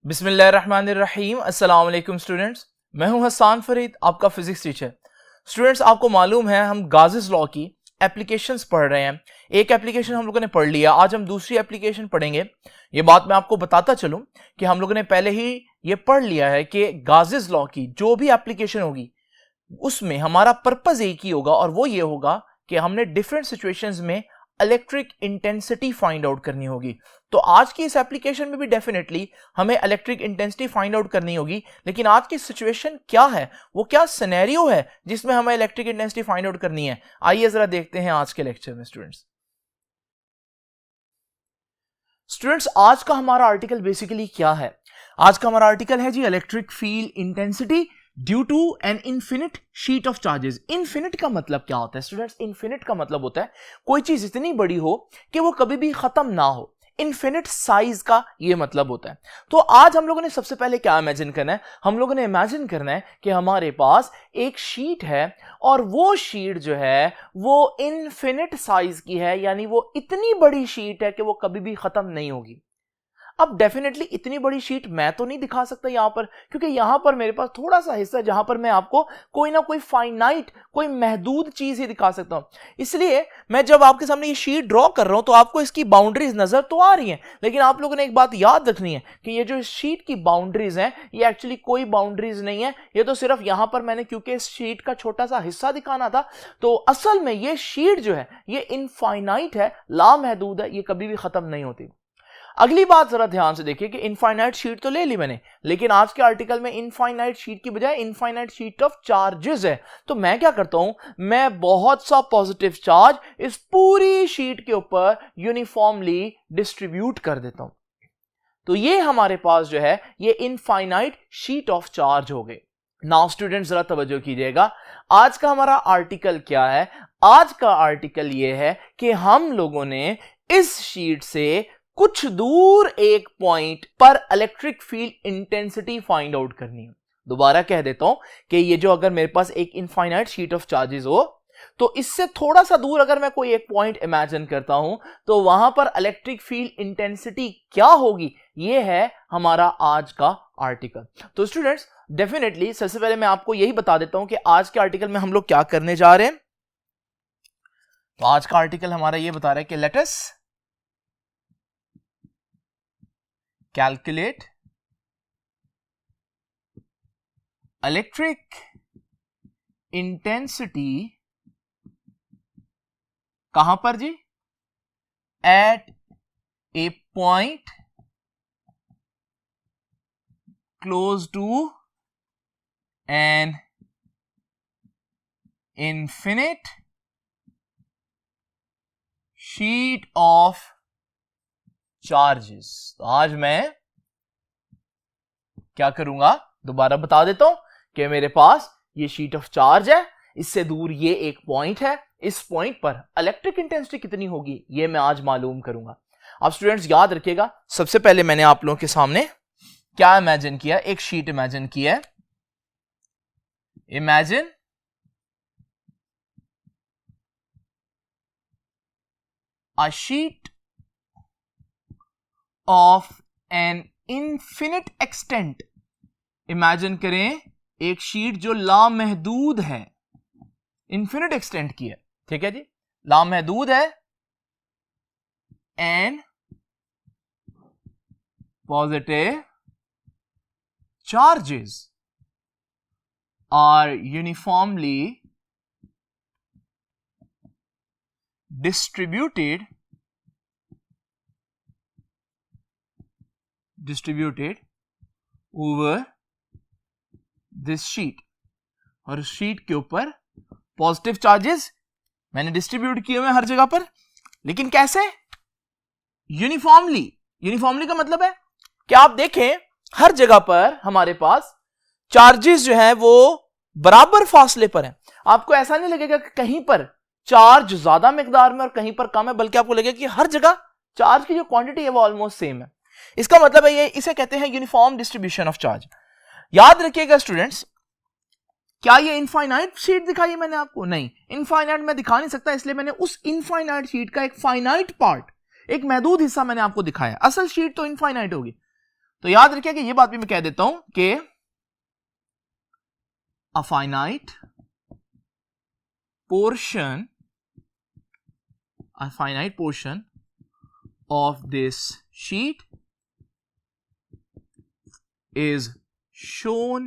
बिस्मिल्लाहिर्रहमानिर्रहीम। अस्सलाम वालेकुम स्टूडेंट्स, मैं हूं हसन फरीद, आपका फिजिक्स टीचर। स्टूडेंट्स, आपको मालूम है हम गाज़िस लॉ की एप्लीकेशंस पढ़ रहे हैं। एक एप्लीकेशन हम लोगों ने पढ़ लिया, आज हम दूसरी एप्लीकेशन पढ़ेंगे। ये बात मैं आपको बताता चलूं कि हम लोगों ने पहले ही ये पढ़ लिया है कि गाज़िस लॉ की जो भी एप्लीकेशन होगी उसमें हमारा पर्पज एक ही होगा, और वो ये होगा कि हमने डिफरेंट सिचुएशंस में इलेक्ट्रिक इंटेंसिटी फाइंड आउट करनी होगी। तो आज की इस एप्लीकेशन में भी डेफिनेटली हमें इलेक्ट्रिक इंटेंसिटी फाइंड आउट करनी होगी, लेकिन आज की सिचुएशन क्या है, वो क्या सिनेरियो है जिसमें हमें इलेक्ट्रिक इंटेंसिटी फाइंड आउट करनी है। आइए जरा देखते हैं आज के लेक्चर में। स्टूडेंट्स, आज का हमारा आर्टिकल बेसिकली क्या है? आज का हमारा आर्टिकल है जी electric field intensity due to an infinite sheet of charges. Infinite का मतलब क्या होता है स्टूडेंट्स? इन्फिनिट का मतलब होता है कोई चीज इतनी बड़ी हो कि वो कभी भी खत्म ना हो। इन्फिनिट साइज का ये मतलब होता है। तो आज हम लोगों ने सबसे पहले क्या इमेजिन करना है? हम लोगों ने इमेजिन करना है कि हमारे पास एक शीट है और वो शीट जो है वो इन्फिनिट साइज की है, यानी वो इतनी बड़ी शीट है कि वो कभी भी खत्म नहीं होगी। अब डेफिनेटली इतनी बड़ी शीट मैं तो नहीं दिखा सकता यहां पर, क्योंकि यहां पर मेरे पास थोड़ा सा हिस्सा है जहां पर मैं आपको कोई ना कोई फाइनाइट, कोई महदूद चीज ही दिखा सकता हूं। इसलिए मैं जब आपके सामने ये शीट ड्रॉ कर रहा हूं तो आपको इसकी बाउंड्रीज नजर तो आ रही हैं, लेकिन आप लोगों ने एक बात याद रखनी है कि ये जो इस शीट की बाउंड्रीज हैं ये एक्चुअली कोई बाउंड्रीज नहीं है। ये तो सिर्फ यहां पर मैंने क्योंकि इस शीट का छोटा सा हिस्सा दिखाना था, तो असल में ये शीट जो है ये इनफाइनाइट है, लामहदूद है, ये कभी भी खत्म नहीं होती। अगली बात जरा ध्यान से देखिए कि इनफाइनाइट शीट तो ले ली मैंने, लेकिन आज के आर्टिकल में इनफाइनाइट शीट की बजाय इनफाइनाइट शीट ऑफ चार्जेस है। तो मैं क्या करता हूं, मैं बहुत सा पॉजिटिव चार्ज इस पूरी शीट के ऊपर यूनिफॉर्मली डिस्ट्रीब्यूट कर देता हूं। तो ये हमारे पास जो है ये इनफाइनाइट शीट ऑफ चार्ज हो गए। नाउ स्टूडेंट्स जरा तवज्जो कीजिएगा, आज का हमारा आर्टिकल क्या है? आज का आर्टिकल ये है कि हम लोगों ने इस शीट से कुछ दूर एक पॉइंट पर electric field intensity find out करनी है। दोबारा कह देता हूं कि ये जो अगर मेरे पास एक इनफाइनाइट शीट ऑफ चार्जेस हो तो इससे थोड़ा सा दूर अगर मैं कोई एक पॉइंट इमेजिन करता हूं तो वहां पर इलेक्ट्रिक फील्ड इंटेंसिटी क्या होगी, ये है हमारा आज का आर्टिकल। तो स्टूडेंट्स डेफिनेटली सबसे पहले मैं आपको यही बता देता हूं कि आज के आर्टिकल में हम लोग क्या करने जा रहे हैं। तो आज का आर्टिकल हमारा ये बता रहा है कि let us calculate electric intensity कहां पर जी? at a point close to an infinite sheet of charges. तो आज मैं क्या करूंगा, दोबारा बता देता हूं कि मेरे पास ये शीट ऑफ चार्ज है, इससे दूर ये एक पॉइंट है, इस पॉइंट पर इलेक्ट्रिक इंटेंसिटी कितनी होगी ये मैं आज मालूम करूंगा। अब स्टूडेंट्स याद रखिएगा, सबसे पहले मैंने आप लोगों के सामने क्या इमेजिन किया, एक शीट इमेजिन किया है। Imagine a sheet of an infinite extent. Imagine करें एक शीट जो लामहदूद है, इन्फिनिट एक्सटेंट की है, ठीक है जी, लामहदूद है, and positive charges are uniformly distributed over this sheet. और उस शीट के ऊपर पॉजिटिव चार्जेस मैंने डिस्ट्रीब्यूट किए हुए हर जगह पर, लेकिन कैसे? यूनिफॉर्मली। यूनिफॉर्मली का मतलब है कि आप देखें हर जगह पर हमारे पास चार्जेस जो है वो बराबर फासले पर हैं। आपको ऐसा नहीं लगेगा कि कहीं पर चार्ज ज्यादा मिकदार में और कहीं पर कम है, बल्कि आपको लगेगा कि हर जगह चार्ज की जो क्वांटिटी है वो ऑलमोस्ट सेम है। इसका मतलब है ये, इसे कहते हैं यूनिफॉर्म डिस्ट्रीब्यूशन ऑफ चार्ज। याद रखिएगा स्टूडेंट्स, क्या ये इनफाइनाइट शीट दिखाई मैंने आपको? नहीं, इनफाइनाइट मैं दिखा नहीं सकता, इसलिए मैंने उस इनफाइनाइट शीट का एक फाइनाइट पार्ट, एक महदूद हिस्सा मैंने आपको दिखाया। असल शीट तो इनफाइनाइट होगी। तो याद रखिए कि ये बात भी मैं कह देता हूं कि a finite portion of this sheet is shown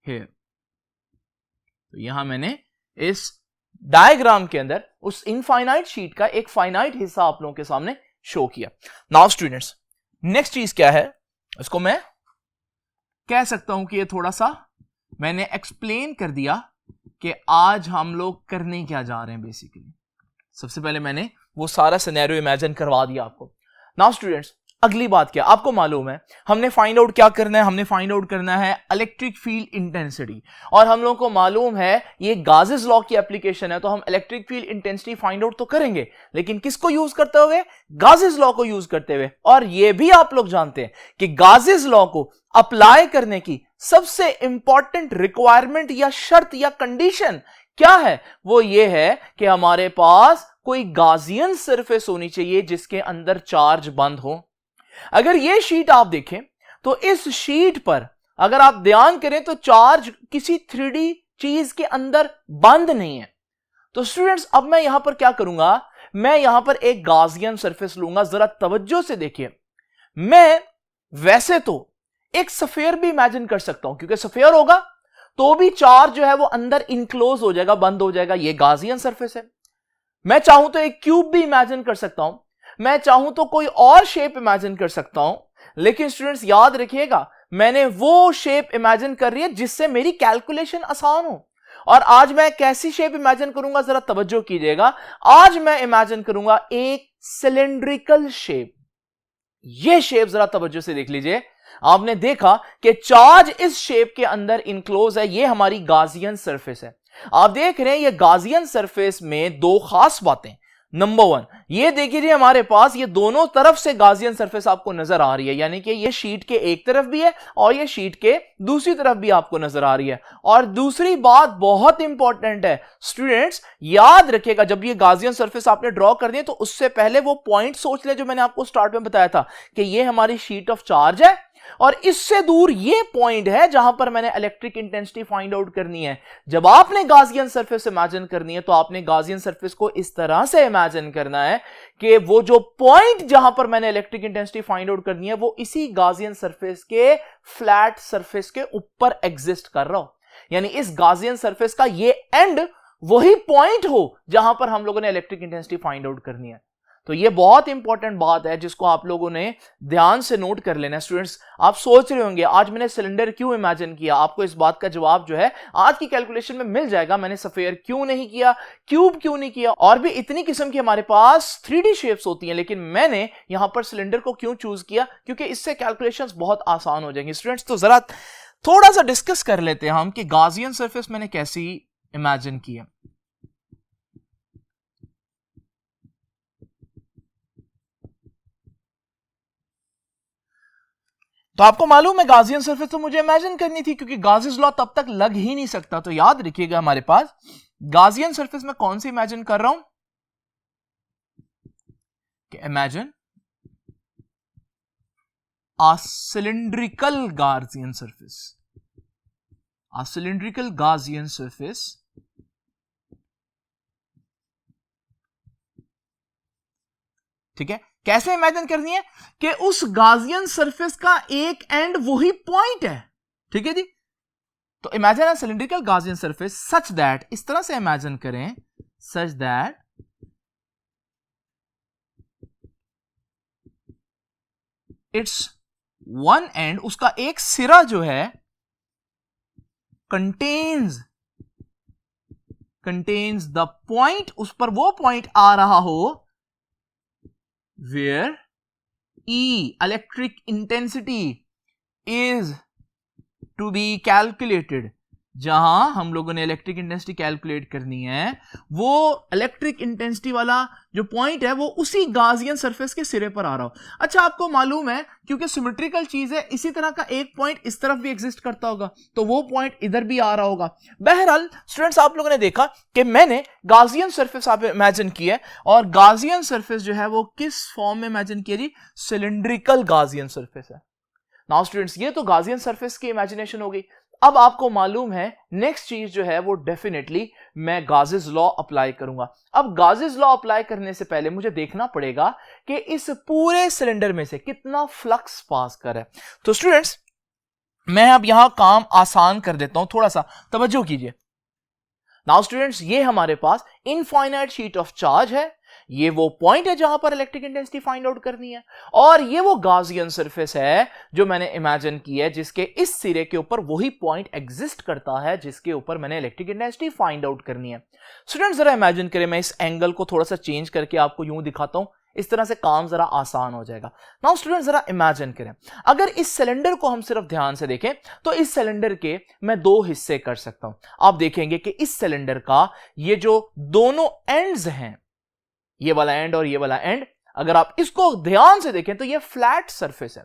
here. तो यहां मैंने इस डायग्राम के अंदर उस इनफाइनाइट शीट का एक फाइनाइट हिस्सा आप लोगों के सामने शो किया. नाउ स्टूडेंट्स, नेक्स्ट चीज क्या है, इसको मैं कह सकता हूं कि ये थोड़ा सा मैंने एक्सप्लेन कर दिया कि आज हम लोग करने क्या जा रहे हैं. बेसिकली सबसे पहले मैंने वो सारा सिनेरियो इमेजिन करवा दिया आपको. नाउ स्टूडेंट्स, अगली बात क्या, आपको मालूम है हमने फाइंड आउट क्या करना है, हमने फाइंड आउट करना है इलेक्ट्रिक फील्ड इंटेंसिटी. और हम लोगों को मालूम है ये गाजेस लॉ की एप्लीकेशन है, तो हम electric field intensity find out तो करेंगे, लेकिन किसको यूज करते हुए, गाजेस लॉ को यूज करते हुए. और ये भी आप लोग जानते हैं कि गाजेस लॉ को अप्लाई करने की सबसे इंपॉर्टेंट रिक्वायरमेंट या शर्त या कंडीशन क्या है, वो ये है कि हमारे पास कोई गाजियन सरफेस होनी चाहिए जिसके अंदर चार्ज बंद हो. अगर ये शीट आप देखें तो इस शीट पर अगर आप ध्यान करें तो चार्ज किसी 3D चीज के अंदर बंद नहीं है. तो स्टूडेंट्स, अब मैं यहां पर क्या करूंगा, मैं यहां पर एक गाजियन सरफेस लूंगा. जरा तवज्जो से देखिए, मैं वैसे तो एक सफेयर भी इमेजिन कर सकता हूं, क्योंकि सफेयर होगा तो भी चार्ज जो है वो अंदर इनक्लोज हो जाएगा, बंद हो जाएगा. ये गाजियन सरफेस है. मैं चाहूं तो एक क्यूब भी इमेजिन कर सकता हूं, मैं चाहूं तो कोई और शेप इमेजिन कर सकता हूं. लेकिन स्टूडेंट्स याद रखिएगा, मैंने वो शेप इमेजिन कर रही है जिससे मेरी कैलकुलेशन आसान हो. और आज मैं कैसी शेप इमेजिन करूंगा, जरा तवज्जो कीजिएगा. आज मैं इमेजिन करूंगा एक सिलेंड्रिकल शेप. ये शेप जरा तवज्जो से देख लीजिए. आपने देखा कि चार्ज इस शेप के अंदर इनक्लोज है. ये हमारी गाजियन सरफेस है. आप देख रहे हैं ये गाजियन सरफेस में दो खास बातें. नंबर 1, ये देखिए हमारे पास ये दोनों तरफ से गाजियन सरफेस आपको नजर आ रही है, यानी कि ये शीट के एक तरफ भी है और ये शीट के दूसरी तरफ भी आपको नजर आ रही है. और दूसरी बात बहुत इंपॉर्टेंट है स्टूडेंट्स, याद रखिएगा, जब ये गाजियन सरफेस आपने ड्रॉ कर दिए तो उससे पहले वो पॉइंट सोच ले जो मैंने आपको स्टार्ट में बताया था कि ये हमारी शीट ऑफ चार्ज है और इससे दूर ये पॉइंट है जहां पर मैंने इलेक्ट्रिक इंटेंसिटी फाइंड आउट करनी है. जब आपने गाजियन सरफेस इमेजिन करनी है तो आपने गाजियन सरफेस को इस तरह से इमेजिन करना है कि वो जो पॉइंट जहां पर मैंने इलेक्ट्रिक इंटेंसिटी फाइंड आउट करनी है वो इसी गाजियन सरफेस के फ्लैट सरफेस के ऊपर एग्जिस्ट कर रहा हो. यानी इस गाजियन सरफेस का ये एंड वही पॉइंट हो जहां पर हम लोगों ने इलेक्ट्रिक इंटेंसिटी फाइंड आउट करनी है. तो ये बहुत इंपॉर्टेंट बात है जिसको आप लोगों ने ध्यान से नोट कर लेना है. स्टूडेंट्स, आप सोच रहे होंगे आज मैंने सिलेंडर क्यों इमेजिन किया, आपको इस बात का जवाब जो है आज की कैलकुलेशन में मिल जाएगा. मैंने सफेयर क्यों नहीं किया, क्यूब क्यों नहीं किया, और भी इतनी किस्म की हमारे पास 3D शेप्स होती हैं, लेकिन मैंने यहां पर सिलेंडर को क्यों चूज किया, क्योंकि इससे कैलकुलेशंस बहुत आसान हो जाएंगे. स्टूडेंट्स, तो जरा थोड़ा सा डिस्कस कर लेते हैं हम कि गाजियन सरफेस मैंने कैसी इमेजिन किया. तो आपको मालूम है गाजियन सरफेस तो मुझे इमेजिन करनी थी, क्योंकि गाजियस लॉ तब तक लग ही नहीं सकता. तो याद रखिएगा हमारे पास गाजियन सरफेस में कौन सी इमेजिन कर रहा हूं कि imagine a cylindrical Gaussian surface. A cylindrical Gaussian surface ठीक है. कैसे इमेजिन करनी है कि उस गाजियन सरफेस का एक एंड वही पॉइंट है. ठीक है जी. तो imagine a cylindrical Gaussian surface such that, इस तरह से इमेजिन करें, such that it's one end, उसका एक सिरा जो है कंटेन्स द पॉइंट, उस पर वो पॉइंट आ रहा हो where E, electric intensity, is to be calculated जहां हम लोगों ने इलेक्ट्रिक इंटेंसिटी कैलकुलेट करनी है, वो इलेक्ट्रिक इंटेंसिटी वाला जो पॉइंट है वो उसी गाजियन सरफेस के सिरे पर आ रहा हो। अच्छा, आपको मालूम है क्योंकि सिमेट्रिकल चीज है, इसी तरह का एक पॉइंट इस तरफ भी एग्जिस्ट करता होगा, तो वो पॉइंट इधर भी आ रहा होगा। बहरहाल स्टूडेंट्स, आप लोगों ने देखा कि मैंने गाजियन सरफेस आप इमेजिन किया, और गाजियन सरफेस जो है वो किस फॉर्म में इमेजिन किया जी? सिलिंड्रिकल गाजियन सरफेस है। नाउ स्टूडेंट्स, ये तो गाजियन सरफेस की इमेजिनेशन हो गई। अब आपको मालूम है नेक्स्ट चीज जो है वो डेफिनेटली मैं गाजेस लॉ अप्लाई करूंगा। अब गाजेस लॉ अप्लाई करने से पहले मुझे देखना पड़ेगा कि इस पूरे सिलेंडर में से कितना फ्लक्स पास कर है। तो स्टूडेंट्स, मैं अब यहां काम आसान कर देता हूं, थोड़ा सा तवज्जो कीजिए। नाउ स्टूडेंट्स, ये हमारे पास इनफाइनाइट शीट ऑफ चार्ज है, ये वो पॉइंट है जहां पर इलेक्ट्रिक इंटेंसिटी फाइंड आउट करनी है, और ये वो गाजियन सरफेस है जो मैंने इमेजिन की है, जिसके इस सिरे के ऊपर वही पॉइंट एग्जिस्ट करता है जिसके ऊपर मैंने इलेक्ट्रिक इंटेंसिटी फाइंड आउट करनी है। स्टूडेंट्स, जरा इमेजिन करें, मैं इस एंगल को थोड़ा सा चेंज करके आपको यूं दिखाता हूं, इस तरह से काम जरा आसान हो जाएगा। नाउ स्टूडेंट्स, जरा इमेजिन करें, अगर इस सिलेंडर को हम सिर्फ ध्यान से देखें तो इस सिलेंडर के मैं दो हिस्से कर सकता हूं। आप देखेंगे कि इस सिलेंडर का ये जो दोनों एंड्स हैं, ये वाला एंड और ये वाला एंड, अगर आप इसको ध्यान से देखें तो ये फ्लैट सरफेस है।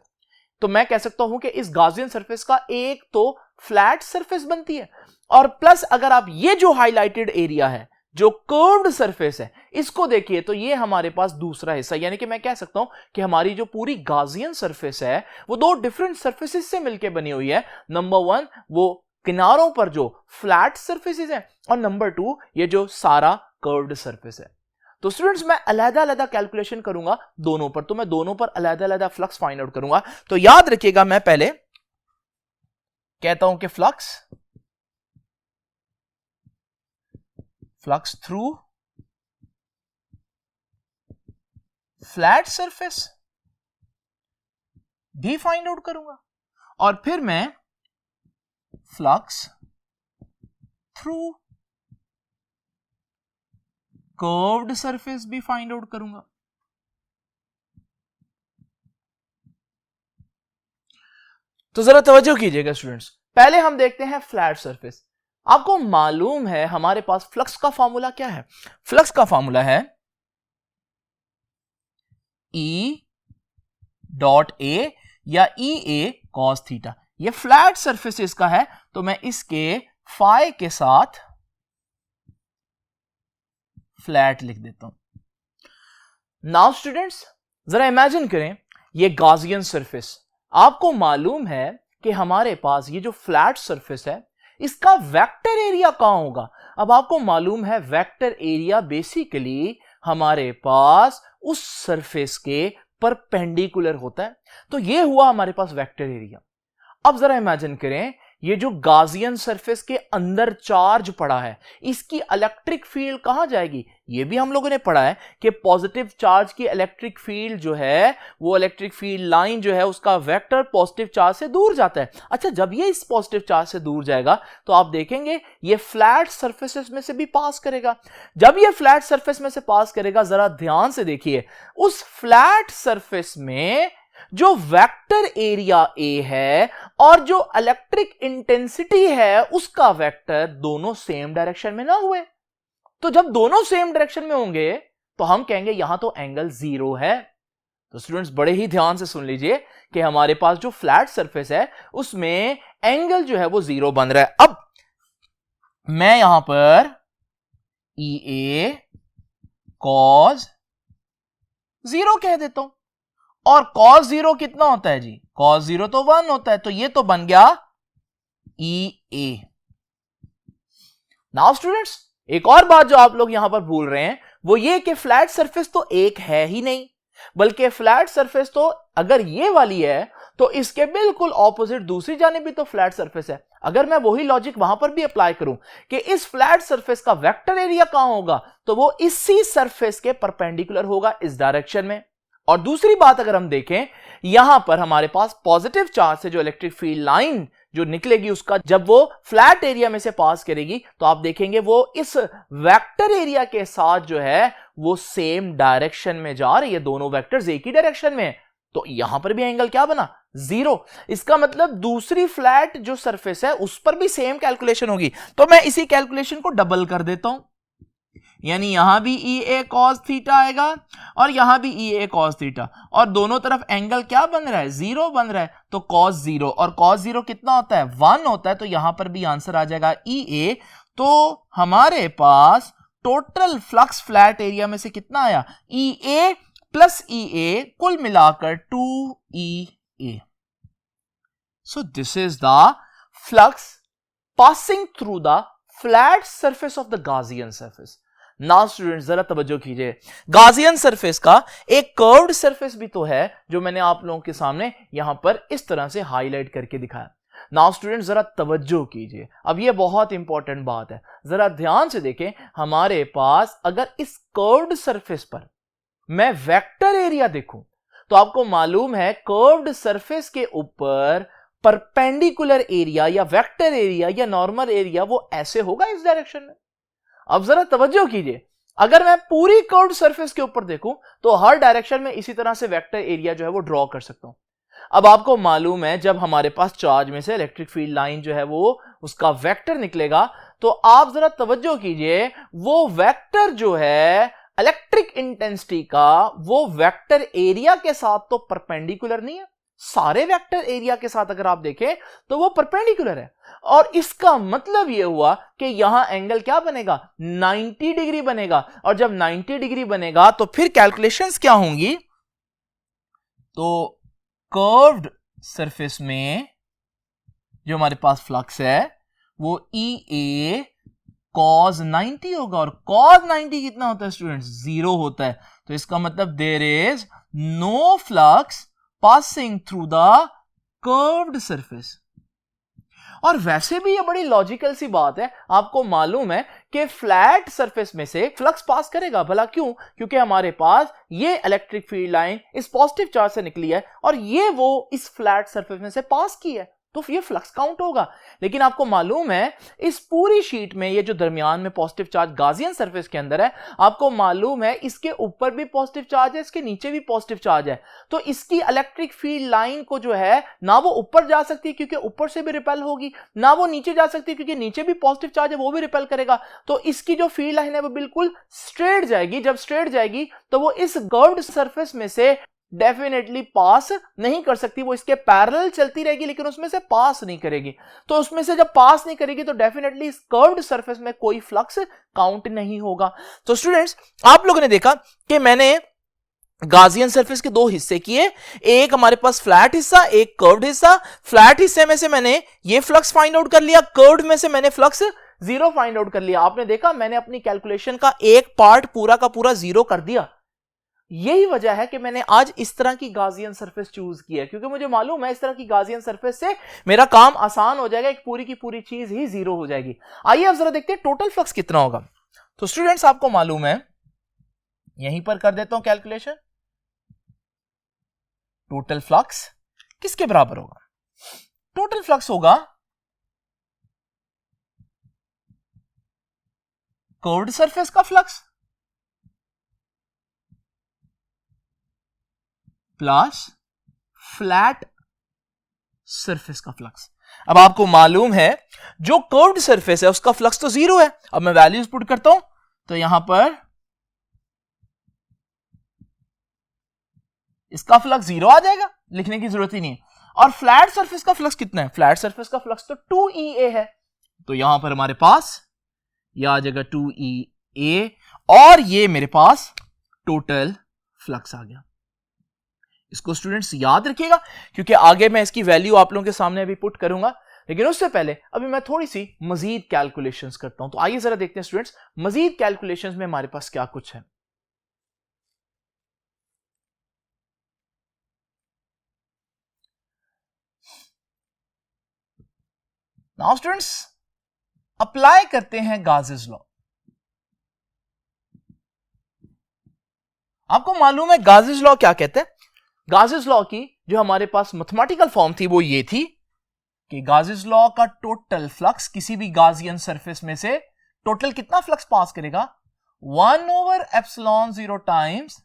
तो मैं कह सकता हूं कि इस गाजियन सरफेस का एक तो फ्लैट सरफेस बनती है, और प्लस अगर आप ये जो हाईलाइटेड एरिया है, जो कर्व्ड सरफेस है, इसको देखिए तो ये हमारे पास दूसरा हिस्सा, यानी कि मैं कह सकता हूं कि हमारी जो पूरी गाजियन सरफेस है वो दो डिफरेंट सरफेसेस से मिलकर बनी हुई है। नंबर वन, वो किनारों पर जो फ्लैट सरफेसेस है, और नंबर टू, ये जो सारा कर्व्ड सरफेस है। तो स्टूडेंट्स, मैं अलग-अलग कैलकुलेशन करूंगा दोनों पर, तो मैं दोनों पर अलग-अलग फ्लक्स फाइंड आउट करूंगा। तो याद रखिएगा, मैं पहले कहता हूं कि फ्लक्स थ्रू फ्लैट सरफेस भी फाइंड आउट करूंगा, और फिर मैं फ्लक्स थ्रू कर्व्ड सरफेस भी फाइंड आउट करूंगा। तो जरा तवज्जो कीजिएगा स्टूडेंट्स, पहले हम देखते हैं फ्लैट सरफेस। आपको मालूम है हमारे पास फ्लक्स का फॉर्मूला क्या है? फ्लक्स का फॉर्मूला है E डॉट ए या ई ए कॉस थीटा। ये फ्लैट सरफेस इसका है, तो मैं इसके फाई के साथ फ्लैट लिख देता हूं। नाउ स्टूडेंट्स, जरा इमेजिन करें, ये गाजियन सरफेस, आपको मालूम है कि हमारे पास ये जो फ्लैट सरफेस है, इसका वेक्टर एरिया कहां होगा? अब आपको मालूम है वेक्टर एरिया बेसिकली हमारे पास उस सरफेस के परपेंडिकुलर होता है, तो ये हुआ हमारे पास वेक्टर एरिया। अब जरा इमेजिन करें, ये जो गाजियन सरफेस के अंदर चार्ज पड़ा है, इसकी इलेक्ट्रिक फील्ड कहां जाएगी? ये भी हम लोगों ने पढ़ा है कि पॉजिटिव चार्ज की इलेक्ट्रिक फील्ड जो है, वो इलेक्ट्रिक फील्ड लाइन जो है, उसका वेक्टर पॉजिटिव चार्ज से दूर जाता है। अच्छा, जब ये इस पॉजिटिव चार्ज से दूर जाएगा तो आप देखेंगे ये फ्लैट सरफेसेस में से भी पास करेगा। जब ये फ्लैट सरफेस में से पास करेगा, जरा ध्यान से देखिए, उस फ्लैट सरफेस में जो वेक्टर एरिया ए है और जो इलेक्ट्रिक इंटेंसिटी है उसका वेक्टर दोनों सेम डायरेक्शन में ना हुए। तो जब दोनों सेम डायरेक्शन में होंगे तो हम कहेंगे यहां तो एंगल जीरो है। तो स्टूडेंट्स, बड़े ही ध्यान से सुन लीजिए कि हमारे पास जो फ्लैट सरफेस है उसमें एंगल जो है वो जीरो बन रहा है। अब मैं यहां पर ई ए कॉस जीरो कह देता हूं, और cos जीरो कितना होता है जी? cos जीरो तो 1 होता है, तो ये तो बन गया ई ए। नाउ स्टूडेंट्स, एक और बात जो आप लोग यहां पर भूल रहे हैं वो ये कि फ्लैट सरफेस तो एक है ही नहीं, बल्कि फ्लैट सरफेस तो अगर ये वाली है तो इसके बिल्कुल ऑपोजिट दूसरी जानिब भी तो फ्लैट सरफेस है। अगर मैं वही लॉजिक वहां पर भी अप्लाई करूं कि इस फ्लैट सरफेस का वेक्टर एरिया कहां होगा, तो वो इसी सरफेस के परपेंडिकुलर होगा, इस डायरेक्शन में। और दूसरी बात अगर हम देखें, यहां पर हमारे पास पॉजिटिव चार्ज से जो इलेक्ट्रिक फील्ड लाइन जो निकलेगी, उसका जब वो फ्लैट एरिया में से पास करेगी तो आप देखेंगे वो इस वेक्टर एरिया के साथ जो है वो सेम डायरेक्शन में जा रही है, दोनों वेक्टर्स एक ही डायरेक्शन में। तो यहां पर भी एंगल क्या बना, 0। इसका मतलब दूसरी फ्लैट जो सरफेस है उस पर भी सेम कैलकुलेशन होगी। तो मैं इसी कैलकुलेशन को डबल कर देता हूं, यानी यहां भी ई ए कॉस थीटा आएगा और यहां भी ई ए कॉस थीटा, और दोनों तरफ एंगल क्या बन रहा है, 0 बन रहा है। तो कॉस 0 और कॉस 0 कितना होता है, 1 होता है। तो यहां पर भी आंसर आ जाएगा ई ए। तो हमारे पास टोटल फ्लक्स फ्लैट एरिया में से कितना आया, ई ए प्लस ई ए, कुल मिलाकर 2EA। So this is the flux passing through the flat surface of the Gaussian surface. Now students जरा तवज्जो कीजिए, Gaussian surface का एक कर्व्ड सरफेस भी तो है जो मैंने आप लोगों के सामने यहां पर इस तरह से हाईलाइट करके दिखाया। नाउ स्टूडेंट जरा तवज्जो कीजिए, अब ये बहुत इंपॉर्टेंट बात है, जरा ध्यान से देखें। हमारे पास अगर इस कर्व्ड सरफेस पर मैं वेक्टर एरिया देखूं तो आपको मालूम है कर्व्ड सरफेस के ऊपर परपेंडिकुलर एरिया या वेक्टर एरिया या नॉर्मल एरिया वो ऐसे होगा इस डायरेक्शन में। अब जरा तवज्जो कीजिए, अगर मैं पूरी कर्व्ड सरफेस के ऊपर देखूं तो हर डायरेक्शन में इसी तरह से वेक्टर एरिया जो है वो ड्रॉ कर सकता हूं। अब आपको मालूम है जब हमारे पास चार्ज में से इलेक्ट्रिक फील्ड लाइन जो है वो उसका वेक्टर निकलेगा, तो आप जरा तवज्जो कीजिए, वो वेक्टर जो है इलेक्ट्रिक इंटेंसिटी का वो वेक्टर एरिया के साथ तो परपेंडिकुलर नहीं है। सारे वेक्टर एरिया के साथ अगर आप देखें तो वो परपेंडिकुलर है, और इसका मतलब यह हुआ कि यहां एंगल क्या बनेगा, 90 डिग्री बनेगा। और जब 90 डिग्री बनेगा तो फिर कैलकुलेशंस क्या होंगी, तो कर्व्ड सरफेस में जो हमारे पास फ्लक्स है वो ई ए cos 90 होगा, और cos 90 कितना होता है स्टूडेंट्स, 0 होता है। तो इसका मतलब there is no flux passing through the curved surface. और वैसे भी ये बड़ी लॉजिकल सी बात है, आपको मालूम है कि फ्लैट सरफेस में से फ्लक्स पास करेगा। भला क्यों, क्योंकि हमारे पास ये इलेक्ट्रिक फील्ड लाइन इस पॉजिटिव चार्ज से निकली है और ये वो इस फ्लैट सरफेस में से पास की है, तो ये फ्लक्स काउंट होगा। लेकिन आपको मालूम है इस पूरी शीट में ये जो दरमियान में पॉजिटिव चार्ज गाजियन सरफेस के अंदर है, आपको मालूम है इसके ऊपर भी पॉजिटिव चार्ज है, इसके नीचे भी पॉजिटिव चार्ज है। तो इसकी इलेक्ट्रिक फील्ड लाइन को जो है ना वो ऊपर जा सकती क्योंकि ऊपर से भी रिपेल होगी, ना वो नीचे जा सकती क्योंकि नीचे भी पॉजिटिव चार्ज है वो भी रिपेल करेगा। तो इसकी जो फील्ड लाइन है वो बिल्कुल स्ट्रेट जाएगी। जब स्ट्रेट जाएगी तो वो इस कर्व्ड सरफेस में से डेफिनेटली पास नहीं कर सकती, वो इसके पैरेलल चलती रहेगी लेकिन उसमें से पास नहीं करेगी। तो उसमें से जब पास नहीं करेगी तो डेफिनेटली इस कर्व्ड सरफेस में कोई फ्लक्स काउंट नहीं होगा। तो स्टूडेंट्स आप लोगों ने देखा कि मैंने गाजियन सरफेस के दो हिस्से किए, एक हमारे पास फ्लैट हिस्सा, एक कर्व्ड हिस्सा। फ्लैट हिस्से में से मैंने ये फ्लक्स फाइंड आउट कर लिया, कर्व्ड में से मैंने फ्लक्स 0 फाइंड आउट कर लिया। आपने देखा मैंने अपनी कैलकुलेशन का एक पार्ट पूरा का पूरा 0 कर दिया। यही वजह है कि मैंने आज इस तरह की गाजियन सरफेस चूज किया, क्योंकि मुझे मालूम है इस तरह की गाजियन सरफेस से मेरा काम आसान हो जाएगा, एक पूरी की पूरी चीज ही 0 हो जाएगी। आइए अब जरा देखते हैं टोटल फ्लक्स कितना होगा। तो स्टूडेंट्स आपको मालूम है, यहीं पर कर देता हूं कैलकुलेशन। टोटल फ्लक्स किसके बराबर होगा, टोटल फ्लक्स होगा कर्व्ड सरफेस का फ्लक्स प्लस फ्लैट सरफेस का फ्लक्स। अब आपको मालूम है जो कर्व्ड सरफेस है उसका फ्लक्स तो 0 है। अब मैं वैल्यूज पुट करता हूं तो यहां पर इसका फ्लक्स 0 आ जाएगा, लिखने की जरूरत ही नहीं है। और फ्लैट सरफेस का फ्लक्स कितना है, फ्लैट सरफेस का फ्लक्स तो 2EA है। तो यहां पर हमारे पास यह आ जाएगा 2EA, और ये मेरे पास टोटल फ्लक्स आ गया। इसको स्टूडेंट्स याद रखिएगा क्योंकि आगे मैं इसकी वैल्यू आप लोगों के सामने अभी पुट करूंगा, लेकिन उससे पहले अभी मैं थोड़ी सी मजीद कैलकुलेशंस करता हूं। तो आइए जरा देखते हैं स्टूडेंट्स मजीद कैलकुलेशंस में हमारे पास क्या कुछ है। नाउ स्टूडेंट्स अप्लाई करते हैं गाजेस लॉ। आपको मालूम है गाजेस लॉ क्या कहते हैं। गाजेस लॉ की जो हमारे पास मैथमेटिकल फॉर्म थी वो ये थी कि गाजेस लॉ का टोटल फ्लक्स किसी भी गाजियन सरफेस में से टोटल कितना फ्लक्स पास करेगा, 1/ε0 टाइम्स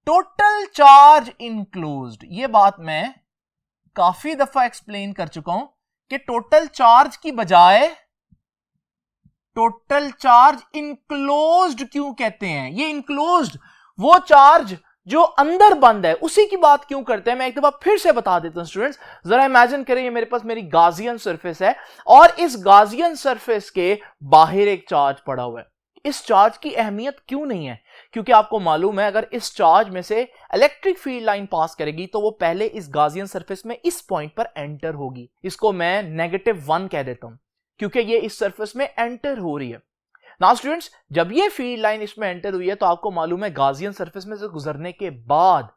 टोटल चार्ज इनक्लोज्ड, ये बात मैं काफी दफा एक्सप्लेन कर चुका हूं कि टोटल चार्ज की बजाय टोटल चार्ज इनक्लोज्ड क्यों कहते हैं। ये इनक्लोज्ड वो चार्ज जो अंदर बंद है उसी की बात क्यों करते हैं, मैं एक दफा फिर से बता देता हूं स्टूडेंट्स। जरा इमेजिन करें ये मेरे पास मेरी गाजियन सरफेस है और इस गाजियन सरफेस के बाहर एक चार्ज पड़ा हुआ है। इस चार्ज की अहमियत क्यों नहीं है, क्योंकि आपको मालूम है अगर इस चार्ज में से इलेक्ट्रिक फील्ड लाइन पास करेगी तो वो पहले इस गाजियन सरफेस में इस पॉइंट पर एंटर होगी। इसको मैं -1 कह देता हूं क्योंकि ये इस सरफेस में एंटर हो रही है। नाउ स्टूडेंट्स, जब ये फील्ड लाइन इसमें एंटर हुई है तो आपको मालूम है गाजियन सरफेस में से गुजरने के बाद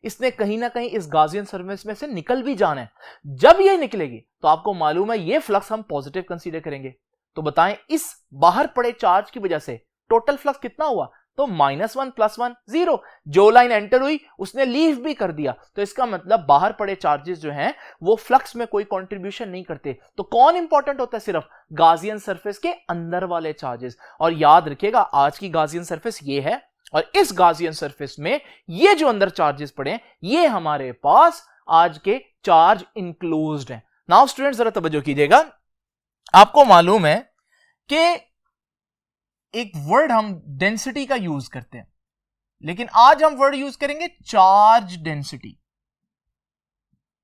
इसने कहीं ना कहीं इस गाजियन सरफेस में से निकल भी जाना है। जब ये निकलेगी तो आपको मालूम है ये फ्लक्स हम पॉजिटिव कंसीडर करेंगे। तो बताएं इस बाहर पड़े चार्ज की वजह से टोटल फ्लक्स कितना हुआ, तो -1 + 1 0। जो लाइन एंटर हुई उसने लीव भी कर दिया, तो इसका मतलब बाहर पड़े चार्जेस जो हैं वो फ्लक्स में कोई कंट्रीब्यूशन नहीं करते। तो कौन इंपॉर्टेंट होता है, सिर्फ गाजियन सरफेस के अंदर वाले चार्जेस। और याद रखिएगा आज की गाजियन सरफेस ये है और इस गाजियन सरफेस में ये जो अंदर चार्जेस पड़े ये हमारे पास आज के चार्ज इनक्लोज्ड हैं। नाउ स्टूडेंट्स जरा तवज्जो कीजिएगा, आपको मालूम है कि एक वर्ड हम डेंसिटी का यूज करते हैं, लेकिन आज हम वर्ड यूज करेंगे charge density.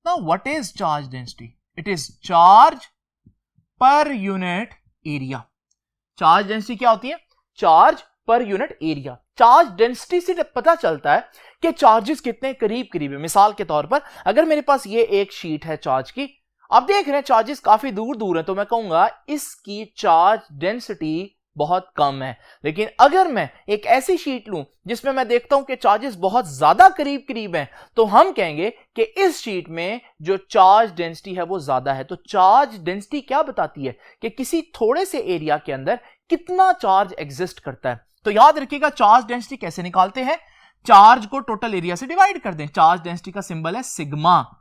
Now what is charge density? It is charge per unit area. Charge density क्या होती है? Charge per unit area. Charge density से पता चलता है कि चार्जेस कितने करीब करीब है। मिसाल के तौर पर अगर मेरे पास ये एक शीट है चार्ज की, आप देख रहे हैं चार्जेस काफी दूर दूर है, तो मैं कहूंगा इसकी चार्ज डेंसिटी बहुत कम है। लेकिन अगर मैं एक ऐसी शीट लूं जिसमें मैं देखता हूं कि चार्जेस बहुत ज्यादा करीब करीब हैं, तो हम कहेंगे कि इस शीट में जो चार्ज डेंसिटी है वो ज्यादा है। तो चार्ज डेंसिटी क्या बताती है कि किसी थोड़े से एरिया के अंदर कितना चार्ज एग्जिस्ट करता है। तो याद रखिएगा चार्ज डेंसिटी कैसे निकालते हैं, चार्ज को टोटल एरिया से डिवाइड कर दें। चार्ज डेंसिटी का सिंबल है सिग्मा,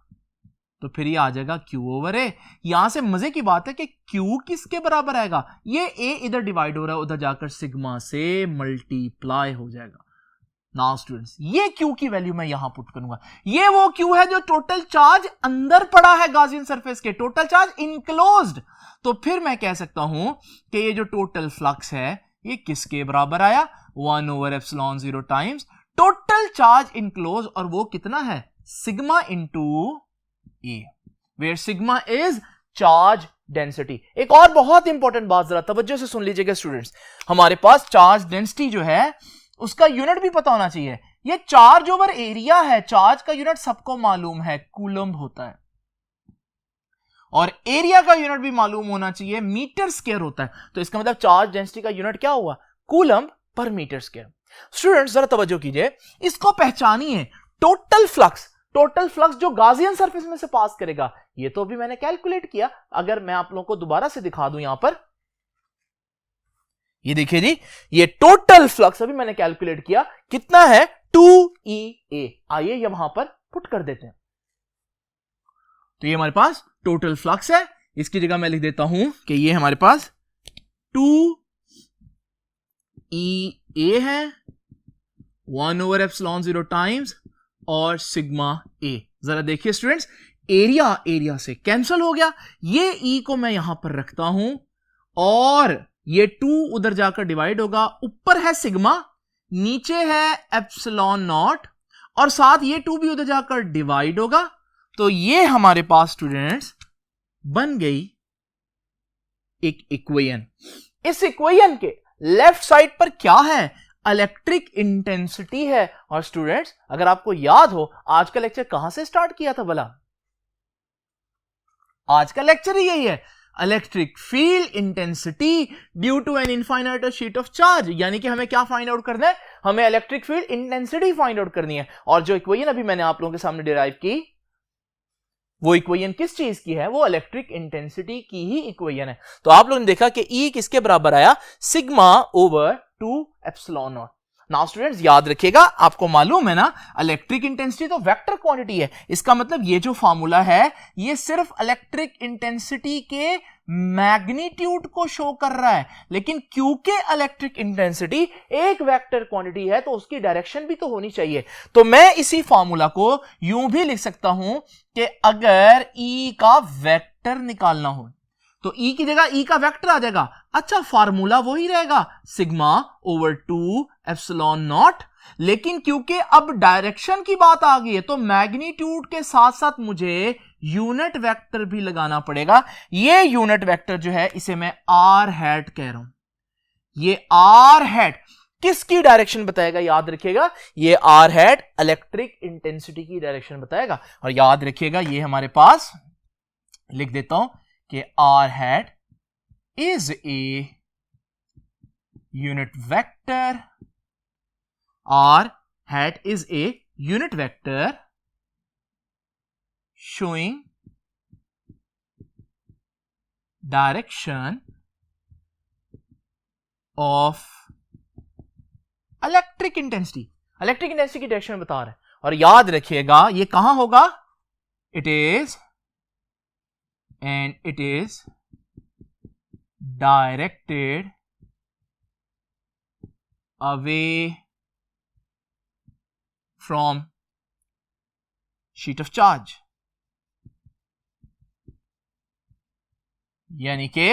तो फिर ये आ जाएगा Q/A। यहां से मजे की बात है कि Q किसके बराबर आएगा, ये A इधर डिवाइड हो रहा है, उधर जाकर सिग्मा से मल्टीप्लाई हो जाएगा। नाउ स्टूडेंट्स ये Q की वैल्यू मैं यहां पुट करूंगा। ये वो Q है जो टोटल चार्ज अंदर पड़ा है गाजियन सरफेस के, टोटल चार्ज इनक्लोज्ड। तो फिर मैं कह सकता हूं कि ये जो टोटल फ्लक्स है ये किसके बराबर आया, 1/ε0 टाइम्स टोटल चार्ज इनक्लोज, और वो कितना है, sigma into A, where sigma is charge density। एक और बहुत इंपॉर्टेंट बात जरा तवज्जो से सुन लीजिएगा स्टूडेंट्स, हमारे पास चार्ज डेंसिटी जो है उसका यूनिट भी पता होना चाहिए। ये चार्ज ओवर एरिया है, चार्ज का यूनिट सबको मालूम है, कूलम्ब होता है, और एरिया का यूनिट भी मालूम होना चाहिए, मीटर स्क्वायर होता है। तो इसका मतलब चार्ज डेंसिटी का यूनिट क्या हुआ, कूलम्ब पर मीटर स्क्वायर। स्टूडेंट्स जरा तवज्जो कीजिए, इसको पहचानिए, टोटल फ्लक्स जो गाजियन सरफेस में से पास करेगा, ये तो अभी मैंने कैलकुलेट किया। अगर मैं आप लोगों को दोबारा से दिखा दूं, यहां पर ये देखिए जी, ये टोटल फ्लक्स अभी मैंने कैलकुलेट किया कितना है, 2EA। आइए ये वहां पर पुट कर देते हैं। तो ये हमारे पास टोटल फ्लक्स है, इसकी जगह मैं लिख देता हूं कि ये हमारे पास 2EA है, 1/ε0 टाइम्स और सिग्मा A। जरा देखिए स्टूडेंट्स, एरिया से कैंसिल हो गया, ये E को मैं यहां पर रखता हूं और ये 2 उधर जाकर डिवाइड होगा, ऊपर है सिग्मा, नीचे है ε0 और साथ ये 2 भी उधर जाकर डिवाइड होगा। तो ये हमारे पास स्टूडेंट्स बन गई एक इक्वेशन। इस इक्वेशन के लेफ्ट साइड पर क्या है, इलेक्ट्रिक इंटेंसिटी है। और स्टूडेंट्स अगर आपको याद हो आज का लेक्चर कहां से स्टार्ट किया था भला, आज का लेक्चर ही यही है, electric field intensity due to an infinite sheet of charge. यानी कि हमें क्या फाइंड आउट करना है, हमें electric field intensity find out करनी है। और जो इक्वेशन अभी मैंने आप लोगों के सामने डिराइव की, वो इक्वेशन किस चीज की है, वो इलेक्ट्रिक इंटेंसिटी की ही इक्वेशन है। तो आप लोगों ने देखा कि E किसके बराबर आया, सिग्मा/2ε0। नाउ स्टूडेंट्स याद रखिएगा, आपको मालूम है ना इलेक्ट्रिक इंटेंसिटी तो वेक्टर क्वांटिटी है। इसका मतलब ये जो फार्मूला है ये सिर्फ इलेक्ट्रिक इंटेंसिटी के मैग्नीट्यूड को शो कर रहा है, लेकिन क्योंकि इलेक्ट्रिक इंटेंसिटी एक वेक्टर क्वांटिटी है तो उसकी डायरेक्शन भी तो होनी चाहिए। तो मैं इसी फार्मूला को यूं भी लिख सकता हूं कि अगर E का वेक्टर निकालना हो तो E की जगह E का वेक्टर आ जाएगा। अच्छा, फार्मूला वही रहेगा सिग्मा ओवर 2 एप्सिलॉन नॉट, लेकिन क्योंकि अब डायरेक्शन की बात आ गई है तो मैग्नीट्यूड के साथ साथ मुझे यूनिट वेक्टर भी लगाना पड़ेगा। ये यूनिट वेक्टर जो है इसे मैं आर हैट कह रहा हूं। ये आर हैट किसकी डायरेक्शन बताएगा? याद रखिएगा, ये आर हैट इलेक्ट्रिक इंटेंसिटी की डायरेक्शन बताएगा। और याद रखिएगा ये हमारे पास लिख देता हूं कि R hat is a unit vector. R hat is a unit vector showing direction of electric intensity। Electric intensity की डायरेक्शन बता रहा है। और याद रखिएगा ये कहां होगा? It is directed away from sheet of charge, यानी कि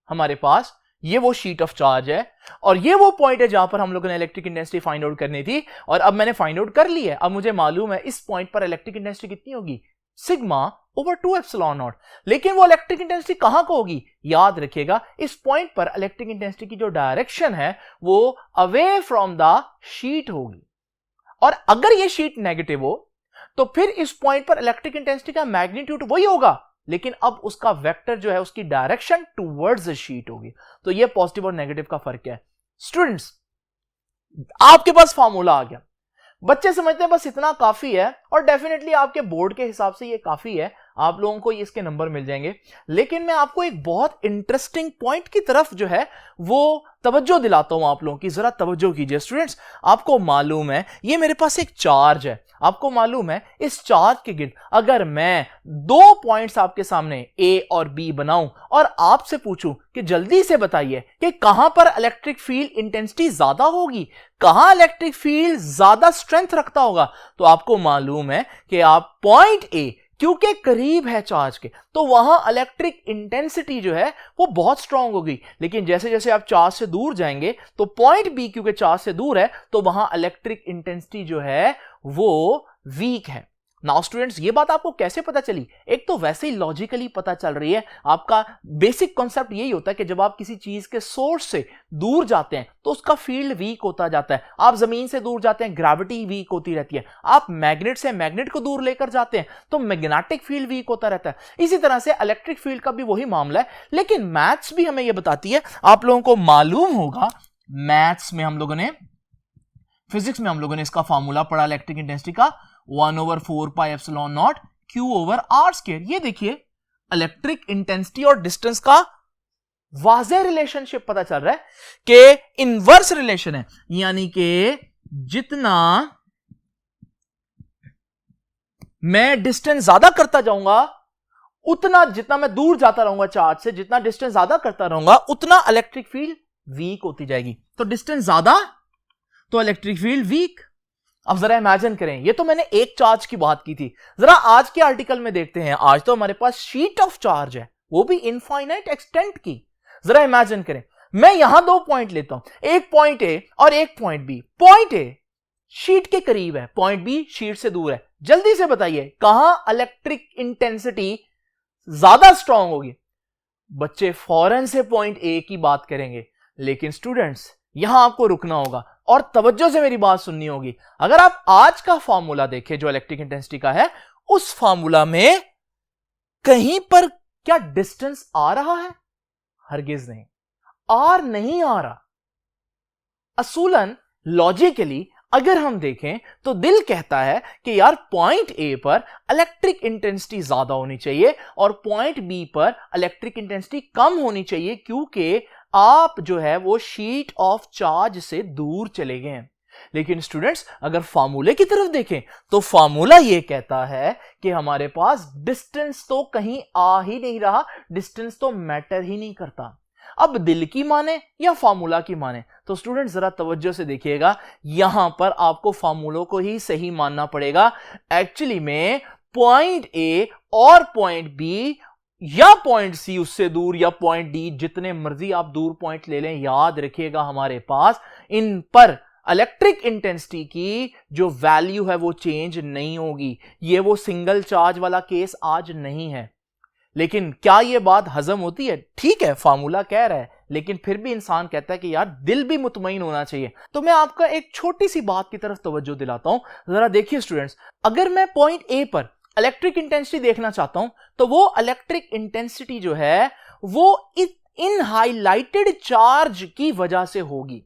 हमारे पास ये वो शीट ऑफ चार्ज है और ये वो पॉइंट है जहां पर हम लोगों ने इलेक्ट्रिक इंटेंसिटी फाइंड आउट करनी थी। और अब मैंने फाइंड आउट कर ली है। अब मुझे मालूम है इस पॉइंट पर इलेक्ट्रिक इंटेंसिटी कितनी होगी? Sigma over 2 epsilon not. लेकिन वो इलेक्ट्रिक इंटेंसिटी कहां को होगी? याद रखिएगा इस पॉइंट पर इलेक्ट्रिक इंटेंसिटी की जो डायरेक्शन है वो अवे फ्रॉम द शीट होगी। और अगर ये शीट नेगेटिव हो तो फिर इस पॉइंट पर इलेक्ट्रिक इंटेंसिटी का मैग्नीट्यूड वही होगा, लेकिन अब उसका वेक्टर जो है उसकी डायरेक्शन टुवर्ड्स द शीट होगी। तो ये पॉजिटिव और नेगेटिव का फर्क है। स्टूडेंट्स आपके पास फार्मूला आ गया, बच्चे समझते हैं बस इतना काफी है, और डेफिनेटली आपके बोर्ड के हिसाब से ये काफी है, आप लोगों को इसके नंबर मिल जाएंगे। लेकिन मैं आपको एक बहुत इंटरेस्टिंग पॉइंट की तरफ जो है वो तवज्जो दिलाता हूं आप लोगों की। जरा तवज्जो कीजिए स्टूडेंट्स। आपको मालूम है ये मेरे पास एक चार्ज है, आपको मालूम है इस चार्ज के गिर्द अगर मैं दो पॉइंट्स आपके सामने A और B बनाऊं और आपसे पूछूं कि जल्दी से बताइए कि कहां पर इलेक्ट्रिक फील्ड इंटेंसिटी ज्यादा होगी, कहां इलेक्ट्रिक फील्ड ज्यादा स्ट्रेंथ रखता होगा, तो आपको मालूम है कि आप पॉइंट A क्योंकि करीब है चार्ज के तो वहां इलेक्ट्रिक इंटेंसिटी जो है वो बहुत स्ट्रांग होगी। लेकिन जैसे जैसे आप चार्ज से दूर जाएंगे तो पॉइंट बी क्योंकि चार्ज से दूर है तो वहां इलेक्ट्रिक इंटेंसिटी जो है वो वीक है। नाउ स्टूडेंट्स ये बात आपको कैसे पता चली? एक तो वैसे ही लॉजिकली पता चल रही है। आपका बेसिक कॉन्सेप्ट यही होता है कि जब आप किसी चीज के सोर्स से दूर जाते हैं तो उसका फील्ड वीक होता जाता है। आप जमीन से दूर जाते हैं, ग्रेविटी वीक होती रहती है। आप मैग्नेट से मैग्नेट को दूर लेकर जाते हैं तो मैग्नेटिक फील्ड वीक होता रहता है। इसी तरह से इलेक्ट्रिक फील्ड का भी वही मामला है। लेकिन मैथ्स भी हमें यह बताती है, आप लोगों को मालूम होगा मैथ्स में हम लोगों ने, फिजिक्स में हम लोगों ने इसका फॉर्मूला पढ़ा इलेक्ट्रिक इंटेंसिटी का 1/4 pi epsilon naught Q over R square. ये देखिए इलेक्ट्रिक इंटेंसिटी और डिस्टेंस का वाज़ेह रिलेशनशिप पता चल रहा है कि इनवर्स रिलेशन है, यानी कि जितना मैं डिस्टेंस ज्यादा करता जाऊंगा उतना, जितना मैं दूर जाता रहूंगा चार्ज से, जितना डिस्टेंस ज्यादा करता रहूंगा उतना इलेक्ट्रिक फील्ड वीक होती जाएगी। तो डिस्टेंस ज्यादा तो इलेक्ट्रिक फील्ड वीक। अब जरा इमेजिन करें, ये तो मैंने एक चार्ज की बात की थी, जरा आज के आर्टिकल में देखते हैं। आज तो हमारे पास शीट ऑफ चार्ज है, वो भी इनफाइनाइट एक्सटेंट की। जरा इमेजिन करें मैं यहां दो पॉइंट लेता हूं, एक पॉइंट ए और एक point B. Point A sheet के करीब है, पॉइंट बी शीट से दूर है। जल्दी से बताइए कहां इलेक्ट्रिक इंटेंसिटी ज्यादा स्ट्रांग होगी? बच्चे फौरन से पॉइंट ए की बात करेंगे, लेकिन स्टूडेंट्स यहां आपको रुकना होगा और तवज्जो से मेरी बात सुननी होगी। अगर आप आज का फॉर्मूला देखें जो इलेक्ट्रिक इंटेंसिटी का है, उस फॉर्मूला में कहीं पर क्या डिस्टेंस आ रहा है? हरगिज नहीं, आर नहीं आ रहा। असूलन लॉजिकली अगर हम देखें तो दिल कहता है कि यार पॉइंट ए पर इलेक्ट्रिक इंटेंसिटी ज्यादा होनी चाहिए और पॉइंट बी पर इलेक्ट्रिक इंटेंसिटी कम होनी चाहिए, क्योंकि आप जो है वो शीट ऑफ चार्ज से दूर चले गए हैं। लेकिन स्टूडेंट्स अगर फार्मूले की तरफ देखें तो फार्मूला ये कहता है कि हमारे पास डिस्टेंस तो कहीं आ ही नहीं रहा, डिस्टेंस तो मैटर ही नहीं करता। अब दिल की माने या फार्मूला की माने, तो स्टूडेंट जरा तवज्जो से देखिएगा, यहां पर आपको फार्मूलों को ही सही मानना पड़ेगा। एक्चुअली में पॉइंट ए और पॉइंट बी या पॉइंट सी उससे दूर या पॉइंट डी, जितने मर्जी आप दूर पॉइंट ले लें, याद रखिएगा हमारे पास इन पर इलेक्ट्रिक इंटेंसिटी की जो वैल्यू है वो चेंज नहीं होगी। ये वो सिंगल चार्ज वाला केस आज नहीं है। लेकिन क्या ये बात हजम होती है? ठीक है, फार्मूला कह रहा है, लेकिन फिर भी इंसान कहता है कि यार दिल भी मुतमईन होना चाहिए। तो मैं आपका एक छोटी सी बात की तरफ तवज्जो दिलाता हूं। जरा देखिए स्टूडेंट्स, अगर मैं पॉइंट ए पर इलेक्ट्रिक इंटेंसिटी देखना चाहता हूं तो वो इलेक्ट्रिक इंटेंसिटी जो है वो इन हाईलाइटेड चार्ज की वजह से होगी।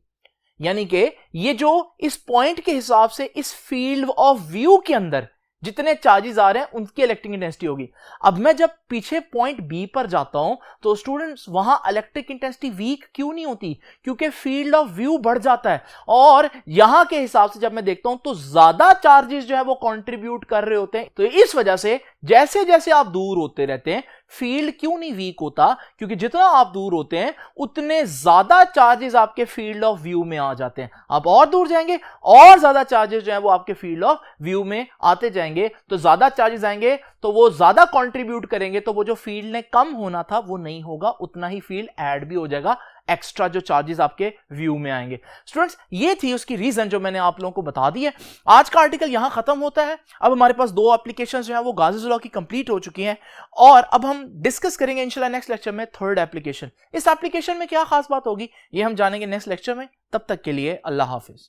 यानी कि ये जो इस पॉइंट के हिसाब से इस फील्ड ऑफ व्यू के अंदर जितने चार्जेस आ रहे हैं उनकी इलेक्ट्रिक इंटेंसिटी होगी। अब मैं जब पीछे पॉइंट बी पर जाता हूं तो स्टूडेंट्स वहां इलेक्ट्रिक इंटेंसिटी वीक क्यों नहीं होती? क्योंकि फील्ड ऑफ व्यू बढ़ जाता है और यहां के हिसाब से जब मैं देखता हूं तो ज्यादा चार्जेस जो है वो कंट्रीब्यूट कर रहे होते हैं। तो इस वजह से जैसे जैसे आप दूर होते रहते हैं फील्ड क्यों नहीं वीक होता? क्योंकि जितना आप दूर होते हैं उतने ज्यादा चार्जेस आपके फील्ड ऑफ व्यू में आ जाते हैं। आप और दूर जाएंगे और ज्यादा चार्जेस जो है वो आपके फील्ड ऑफ व्यू में आते जाएंगे। तो ज्यादा चार्जेस आएंगे तो वो ज्यादा कंट्रीब्यूट करेंगे, तो वो जो फील्ड ने कम होना था वो नहीं होगा, उतना ही फील्ड ऐड भी हो जाएगा, एक्स्ट्रा जो चार्जेस आपके व्यू में आएंगे। स्टूडेंट्स ये थी उसकी रीजन जो मैंने आप लोगों को बता दी है। आज का आर्टिकल यहां खत्म होता है। अब हमारे पास 2 एप्लीकेशंस जो है वो गाज़ीज़ लॉ की कंप्लीट हो चुकी हैं और अब हम डिस्कस करेंगे इंशाल्लाह नेक्स्ट लेक्चर में 3rd एप्लीकेशन। इस एप्लीकेशन में क्या खास बात होगी ये हम जानेंगे नेक्स्ट लेक्चर में। तब तक के लिए अल्लाह हाफिज।